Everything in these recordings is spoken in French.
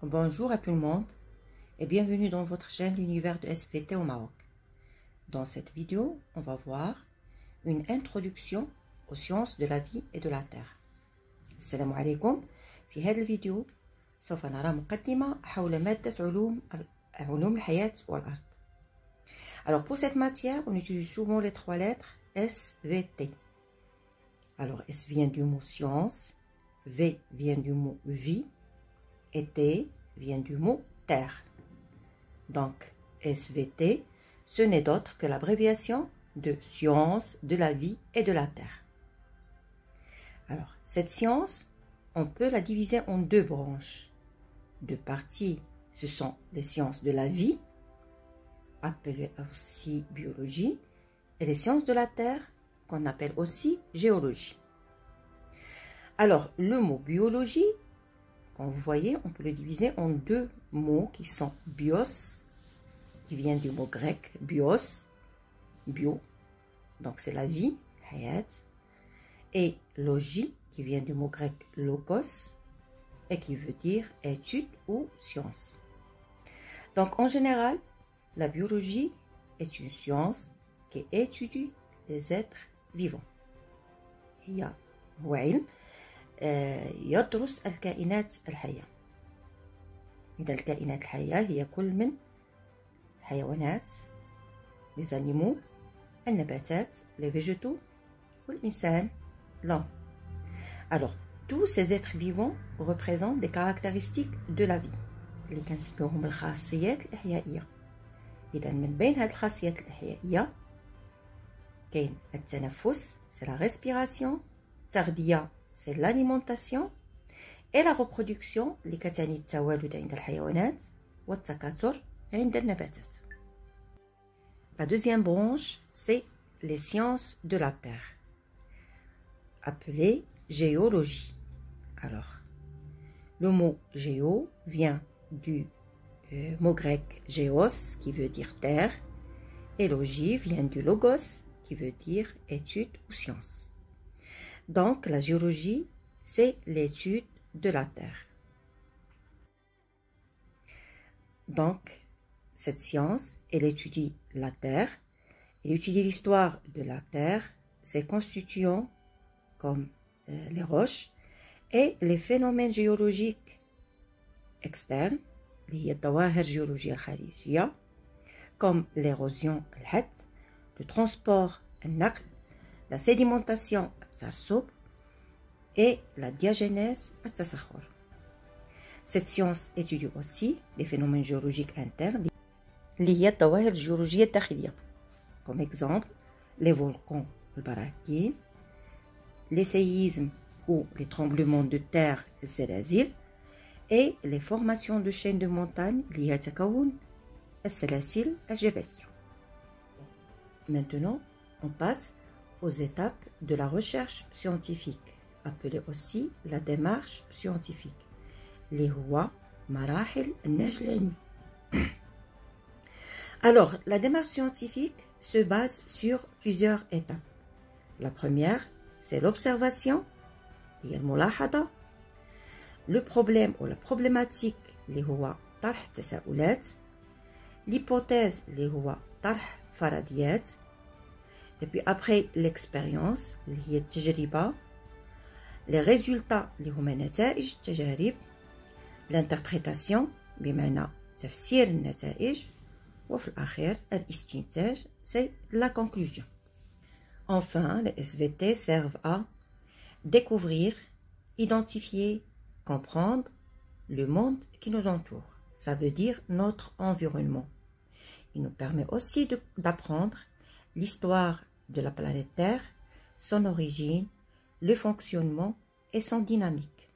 Bonjour à tout le monde et bienvenue dans votre chaîne L'univers de SVT au Maroc. Dans cette vidéo, on va voir une introduction aux sciences de la vie et de la terre. Assalamu alaikum. في هذه الفيديو سوف نرى مقدمة حول مادة علوم الحياة والأرض. Alors pour cette matière, on utilise souvent les trois lettres SVT. Alors S vient du mot science, V vient du mot vie et T vient du mot terre. Donc SVT, ce n'est d'autre que l'abréviation de science de la vie et de la terre. Alors cette science, on peut la diviser en deux branches. Deux parties, ce sont les sciences de la vie, appelées aussi biologie, et les sciences de la terre, qu'on appelle aussi géologie. Alors, le mot biologie, comme vous voyez, on peut le diviser en deux mots qui sont bios, qui vient du mot grec bios, bio, donc c'est la vie, hayat, et logie, qui vient du mot grec logos, et qui veut dire étude ou science. Donc en général, la biologie est une science qui étudie les êtres vivants. هي هو علم يدرس الكائنات الحية. إذا الكائنات الحية هي كل من حيوانات، les animaux، النباتات، les végétaux والإنسان، l'homme. Alors, tous ces êtres vivants représentent des caractéristiques de la vie اللي كنسميوهم الخاصيات الإحيائية. إذا من بين هذه الخاصيات الإحيائية كاين التنفس، c'est la respiration، التغذية c'est l'alimentation، et la reproduction اللي كتعني التوالد عند الحيوانات والتكاثر عند النباتات. La deuxième branche, c'est les sciences de la terre, appelées géologie. Alors, le mot géo vient du mot grec géos, qui veut dire terre, et logie vient du logos, qui veut dire étude ou science. Donc, la géologie, c'est l'étude de la terre. Donc, cette science, elle étudie la terre, elle étudie l'histoire de la terre, ses constituants, comme les roches, et les phénomènes géologiques externes, اللي هي الظواهر الجيولوجية الخارجية، comme l'érosion الهد، le transport النقل، la sédimentation الترسب، et la diagénèse التسخر. Cette science étudie aussi les phénomènes géologiques internes اللي هي الظواهر الجيولوجية الداخلية، comme exemple les volcans البراكين، les séismes ou les tremblements de terre الزلازل، et les formations de chaînes de montagnes اللي هي تكون السلاسل الجبلية. Maintenant, on passe aux étapes de la recherche scientifique, appelée aussi la démarche scientifique, اللي هو مراحل النهج العلمي. Alors, la démarche scientifique se base sur plusieurs étapes. La première, c'est l'observation, هي الملاحظة. Le problème ou la problématique اللي هو طرح التساؤلات. L'hypothèse اللي هو طرح فرضيات. Et puis après l'expérience اللي هي التجربة. Les résultats اللي هما نتائج التجارب. L'interprétation بمعنى تفسير النتائج. وفي الأخير الاستنتاج c'est la conclusion. Enfin, les SVT servent à découvrir, identifier, comprendre le monde qui nous entoure. Ça veut dire notre environnement. Il nous permet aussi d'apprendre l'histoire de la planète Terre, son origine, le fonctionnement et son dynamique.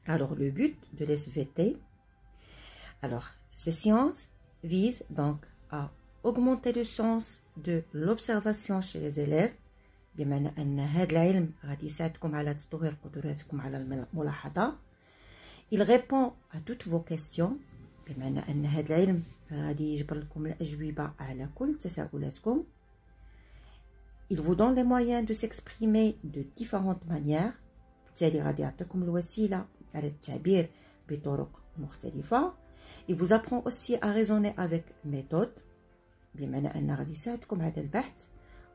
Alors, le but de l'SVT, alors, ces sciences visent donc à augmenter le sens de l'observation chez les élèves، بمعنى أن هذا العلم غادي يساعدكم على تطوير قدراتكم على الملاحظة. Il répond à toutes vos questions، بمعنى أن هذا العلم غادي يجبر لكم الأجوبة على كل تساؤلاتكم. Il vous donne les moyens de s'exprimer de différentes manières، بالتالي غادي يعطيكم الوسيلة على التعبير بطرق مختلفة. Il vous apprend aussi à raisonner avec méthode، بمعنى أن غادي يساعدكم على البحث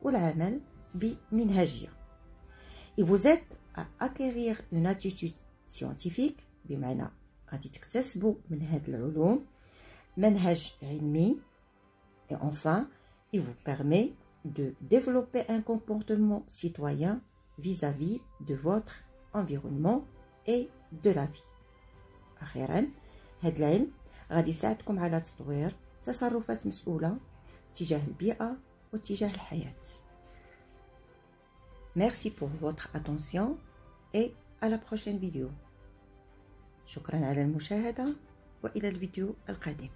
والعمل بمنهجية. Il vous aide à acquérir une attitude scientifique، بمعنى غادي تكتسبوا من هاد العلوم منهج علمي. Et enfin, il vous permet de développer un comportement citoyen vis-à-vis de votre environnement et de la vie. أخيرا، هاد العلم غادي يساعدكم على تطوير تصرفات مسؤولة تجاه البيئة وتجاه الحياة. Merci pour votre attention et à la prochaine vidéo. شكرا على المشاهدة وإلى الفيديو القادم.